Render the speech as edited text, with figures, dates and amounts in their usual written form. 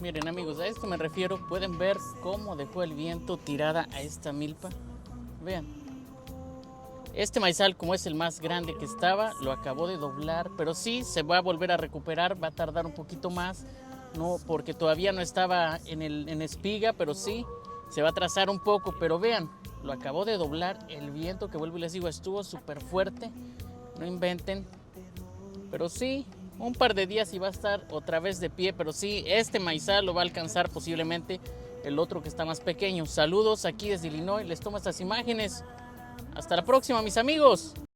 Miren amigos, a esto me refiero. Pueden ver cómo dejó el viento tirada a esta milpa. Vean, este maizal, como es el más grande que estaba, lo acabó de doblar, pero sí se va a volver a recuperar. Va a tardar un poquito más, no, porque todavía no estaba en espiga, pero sí se va a atrasar un poco. Pero vean, lo acabó de doblar. El viento, que vuelvo y les digo, estuvo súper fuerte. No inventen. Pero sí, un par de días y va a estar otra vez de pie. Pero sí, este maizal lo va a alcanzar posiblemente el otro que está más pequeño. Saludos aquí desde Illinois. Les tomo estas imágenes. Hasta la próxima, mis amigos.